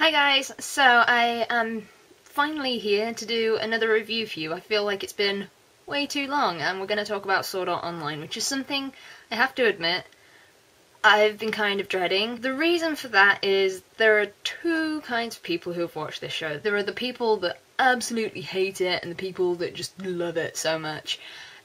Hi guys, so I am finally here to do another review for you. I feel like it's been way too long and we're going to talk about Sword Art Online, which is something, I have to admit, I've been kind of dreading. The reason for that is there are two kinds of people who have watched this show. There are the people that absolutely hate it and the people that just love it so much.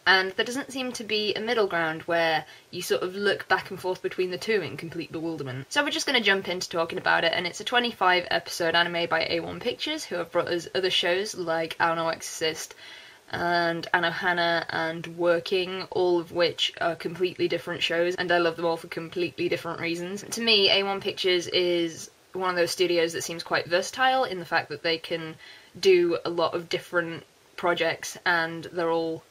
And there doesn't seem to be a middle ground where you sort of look back and forth between the two in complete bewilderment. So we're just going to jump into talking about it, and it's a 25 episode anime by A1 Pictures, who have brought us other shows like Ao no Exorcist and Anohana and Working, all of which are completely different shows, and I love them all for completely different reasons. To me, A1 Pictures is one of those studios that seems quite versatile in the fact that they can do a lot of different projects and they're all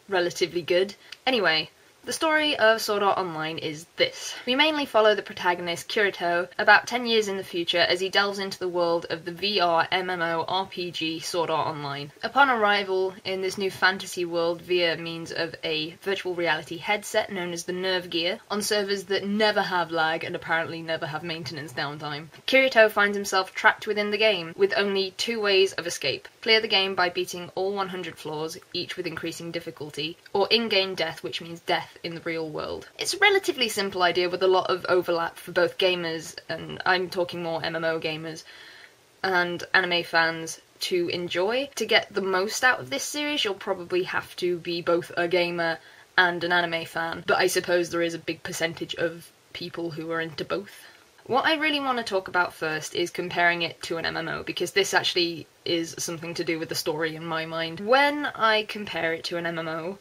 relatively good. Anyway, the story of Sword Art Online is this. We mainly follow the protagonist, Kirito, about 10 years in the future as he delves into the world of the VR MMO RPG Sword Art Online. Upon arrival in this new fantasy world via means of a virtual reality headset known as the Nerve Gear, on servers that never have lag and apparently never have maintenance downtime, Kirito finds himself trapped within the game, with only two ways of escape. Clear the game by beating all 100 floors, each with increasing difficulty, or in-game death, which means death in the real world. It's a relatively simple idea with a lot of overlap for both gamers, and I'm talking more MMO gamers, and anime fans to enjoy. To get the most out of this series, you'll probably have to be both a gamer and an anime fan, but I suppose there is a big percentage of people who are into both. What I really want to talk about first is comparing it to an MMO, because this actually is something to do with the story in my mind. When I compare it to an MMO,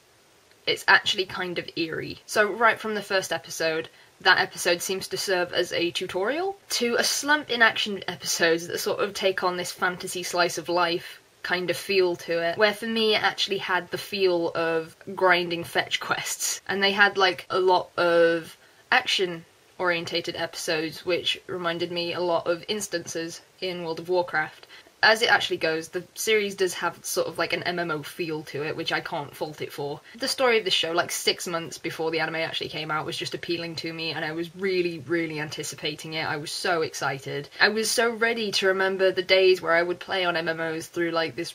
it's actually kind of eerie. So right from the first episode, that episode seems to serve as a tutorial to a slump in action episodes that sort of take on this fantasy slice of life kind of feel to it, where for me it actually had the feel of grinding fetch quests, and they had like a lot of action orientated episodes which reminded me a lot of instances in World of Warcraft. As it actually goes, the series does have sort of like an MMO feel to it, which I can't fault it for. The story of the show, like 6 months before the anime actually came out, was just appealing to me, and I was really anticipating it. I was so excited. I was so ready to remember the days where I would play on MMOs through like this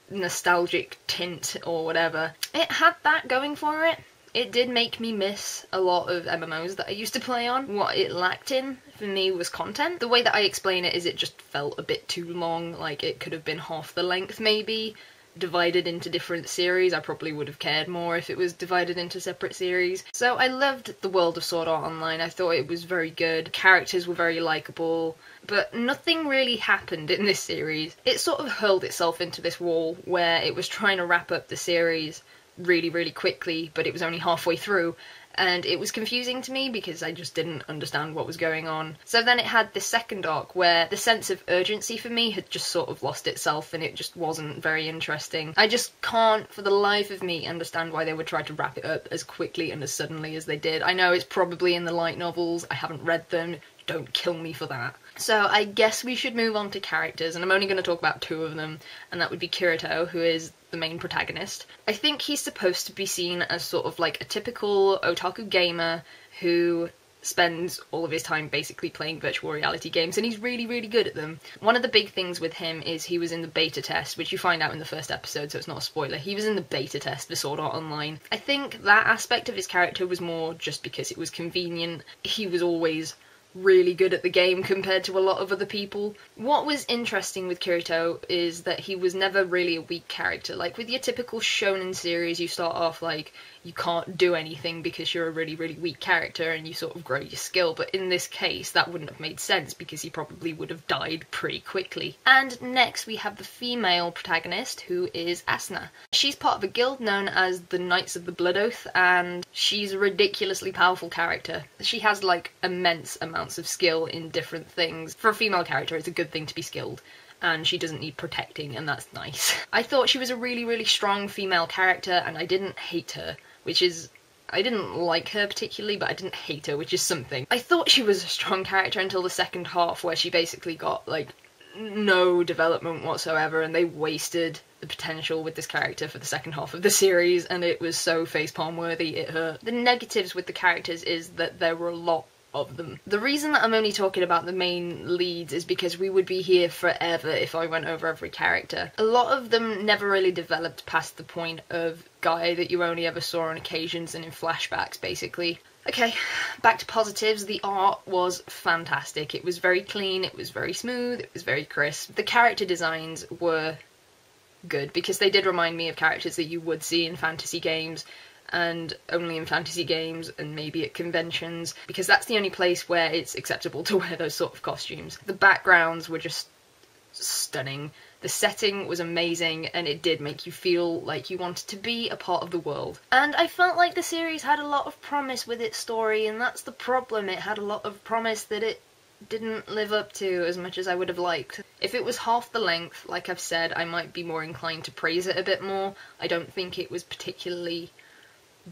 nostalgic tint or whatever. It had that going for it. It did make me miss a lot of MMOs that I used to play on. What it lacked in, for me, was content. The way that I explain it is it just felt a bit too long, like it could have been half the length maybe, divided into different series. I probably would have cared more if it was divided into separate series. So I loved the world of Sword Art Online. I thought it was very good. Characters were very likeable, but nothing really happened in this series. It sort of hurled itself into this wall where it was trying to wrap up the series really quickly, but it was only halfway through, and it was confusing to me because I just didn't understand what was going on. So then it had this second arc where the sense of urgency for me had just sort of lost itself and it just wasn't very interesting. I just can't for the life of me understand why they would try to wrap it up as quickly and as suddenly as they did. I know it's probably in the light novels, I haven't read them, don't kill me for that. So I guess we should move on to characters, and I'm only going to talk about two of them, and that would be Kirito, who is the main protagonist. I think he's supposed to be seen as sort of like a typical otaku gamer who spends all of his time basically playing virtual reality games, and he's really good at them. One of the big things with him is he was in the beta test, which you find out in the first episode, so it's not a spoiler. He was in the beta test for Sword Art Online. I think that aspect of his character was more just because it was convenient. He was always really good at the game compared to a lot of other people. What was interesting with Kirito is that he was never really a weak character. Like with your typical shonen series, you start off like you can't do anything because you're a really weak character and you sort of grow your skill, but in this case that wouldn't have made sense because he probably would have died pretty quickly. And next we have the female protagonist, who is Asuna. She's part of a guild known as the Knights of the Blood Oath, and she's a ridiculously powerful character. She has like immense amounts of skill in different things. For a female character, it's a good thing to be skilled, and she doesn't need protecting, and that's nice. I thought she was a really strong female character, and I didn't hate her, which is... I didn't like her particularly, but I didn't hate her, which is something. I thought she was a strong character until the second half, where she basically got, like, no development whatsoever, and they wasted the potential with this character for the second half of the series, and it was so facepalm worthy, it hurt. The negatives with the characters is that there were a lot of them. The reason that I'm only talking about the main leads is because we would be here forever if I went over every character. A lot of them never really developed past the point of guy that you only ever saw on occasions and in flashbacks, basically. Okay, back to positives. The art was fantastic. It was very clean, it was very smooth, it was very crisp. The character designs were good because they did remind me of characters that you would see in fantasy games, and only in fantasy games and maybe at conventions, because that's the only place where it's acceptable to wear those sort of costumes. The backgrounds were just stunning. The setting was amazing, and it did make you feel like you wanted to be a part of the world. And I felt like the series had a lot of promise with its story, and that's the problem. It had a lot of promise that it didn't live up to as much as I would have liked. If it was half the length, like I've said, I might be more inclined to praise it a bit more. I don't think it was particularly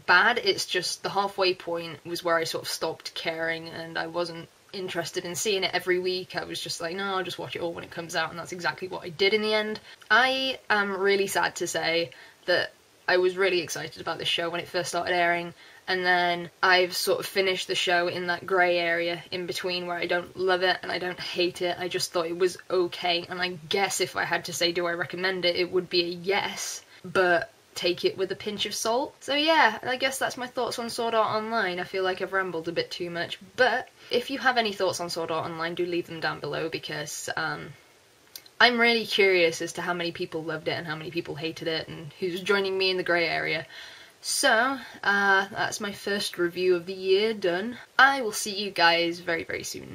bad, it's just the halfway point was where I sort of stopped caring and I wasn't interested in seeing it every week. I was just like, no, I'll just watch it all when it comes out, and that's exactly what I did in the end. I am really sad to say that I was really excited about this show when it first started airing, and then I've sort of finished the show in that grey area in between where I don't love it and I don't hate it. I just thought it was okay, and I guess if I had to say do I recommend it, it would be a yes, but take it with a pinch of salt. So yeah, I guess that's my thoughts on Sword Art Online. I feel like I've rambled a bit too much, but if you have any thoughts on Sword Art Online, do leave them down below, because I'm really curious as to how many people loved it and how many people hated it and who's joining me in the grey area. So, that's my first review of the year done. I will see you guys very, very soon.